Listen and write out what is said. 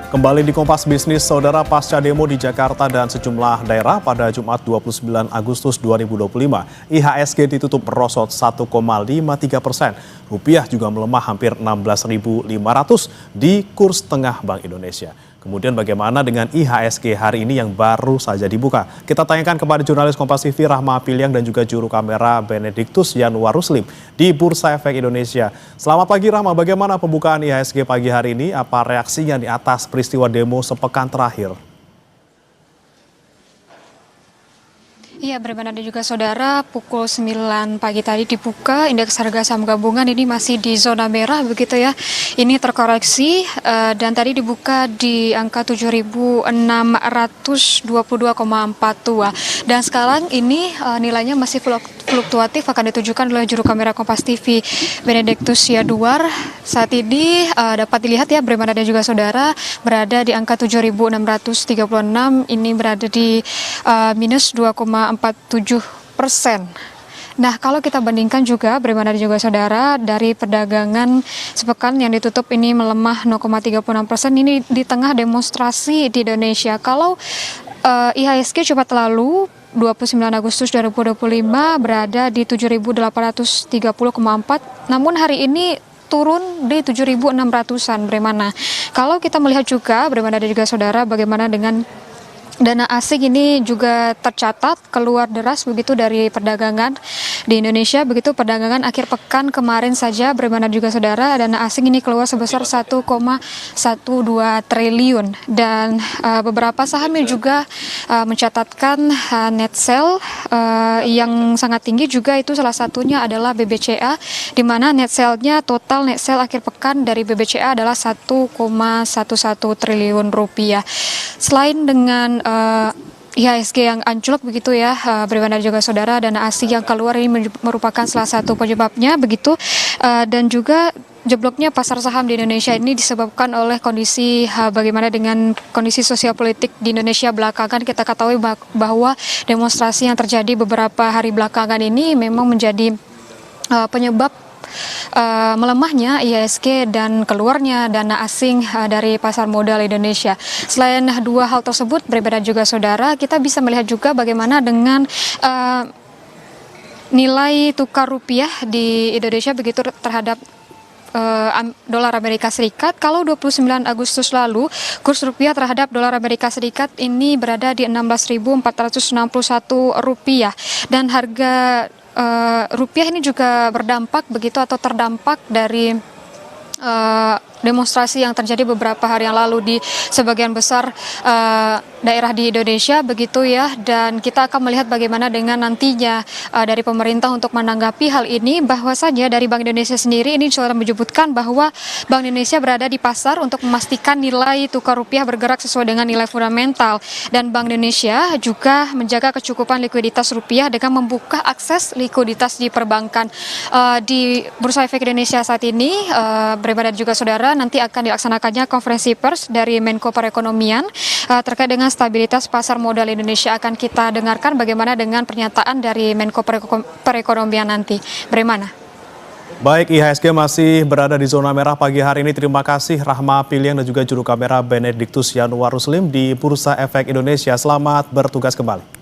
Kembali di Kompas Bisnis, saudara, pasca demo di Jakarta dan sejumlah daerah pada Jumat 29 Agustus 2025, IHSG ditutup merosot 1,53%. Rupiah juga melemah hampir 16.500 di kurs tengah Bank Indonesia. Kemudian bagaimana dengan IHSG hari ini yang baru saja dibuka? Kita tanyakan kepada jurnalis Kompas TV Rahma Apiliang dan juga juru kamera Benediktus Yanuar Ruslim di Bursa Efek Indonesia. Selamat pagi Rahma, bagaimana pembukaan IHSG pagi hari ini? Apa reaksinya di atas peristiwa demo sepekan terakhir? Iya, benar dan juga saudara, pukul 9 pagi tadi dibuka, indeks harga saham gabungan ini masih di zona merah begitu ya. Ini terkoreksi dan tadi dibuka di angka 7.622,42. Dan sekarang ini nilainya masih fluktuatif, akan ditujukan oleh juru kamera Kompas TV Benediktus Yanuar. Saat ini dapat dilihat ya, bagaimana dan juga saudara, berada di angka 7.636, ini berada di minus 2,47%. Nah, kalau kita bandingkan juga, bagaimana juga saudara, dari perdagangan sepekan yang ditutup ini melemah 0,36%, ini di tengah demonstrasi di Indonesia. Kalau IHSG Jumat lalu 29 Agustus 2025 berada di 7.830,4, namun hari ini turun di 7.600-an. Bagaimana? Kalau kita melihat juga, bagaimana juga saudara, bagaimana dengan dana asing ini juga tercatat keluar deras begitu dari perdagangan di Indonesia. Begitu perdagangan akhir pekan kemarin saja, bagaimana juga saudara, dana asing ini keluar sebesar 1,12 triliun. Dan beberapa saham yang juga mencatatkan net sale yang sangat tinggi juga, itu salah satunya adalah BBCA, di mana total net sale akhir pekan dari BBCA adalah 1,11 triliun rupiah. Selain dengan IHSG yang anjlok begitu ya, bagaimana juga saudara, dana asing yang keluar ini merupakan salah satu penyebabnya begitu, dan juga jebloknya pasar saham di Indonesia ini disebabkan oleh kondisi bagaimana dengan kondisi sosial politik di Indonesia belakangan. Kita ketahui bahwa demonstrasi yang terjadi beberapa hari belakangan ini memang menjadi penyebab melemahnya IHSG dan keluarnya dana asing dari pasar modal Indonesia. Selain dua hal tersebut, berbeda juga saudara, kita bisa melihat juga bagaimana dengan nilai tukar rupiah di Indonesia begitu terhadap dolar Amerika Serikat. Kalau 29 Agustus lalu, kurs rupiah terhadap dolar Amerika Serikat ini berada di 16.461 rupiah, dan harga rupiah ini juga berdampak begitu atau terdampak dari demonstrasi yang terjadi beberapa hari yang lalu di sebagian besar daerah di Indonesia begitu ya. Dan kita akan melihat bagaimana dengan nantinya dari pemerintah untuk menanggapi hal ini. Bahwasanya dari Bank Indonesia sendiri ini sudah menyebutkan bahwa Bank Indonesia berada di pasar untuk memastikan nilai tukar rupiah bergerak sesuai dengan nilai fundamental, dan Bank Indonesia juga menjaga kecukupan likuiditas rupiah dengan membuka akses likuiditas di perbankan. Di Bursa Efek Indonesia saat ini, berbeda juga saudara, nanti akan dilaksanakannya konferensi pers dari Menko Perekonomian terkait dengan stabilitas pasar modal Indonesia. Akan kita dengarkan bagaimana dengan pernyataan dari Menko Perekonomian nanti. Bagaimana? Baik, IHSG masih berada di zona merah pagi hari ini. Terima kasih Rahma Apiliang dan juga juru kamera Benediktus Yanuar Ruslim di Bursa Efek Indonesia. Selamat bertugas kembali.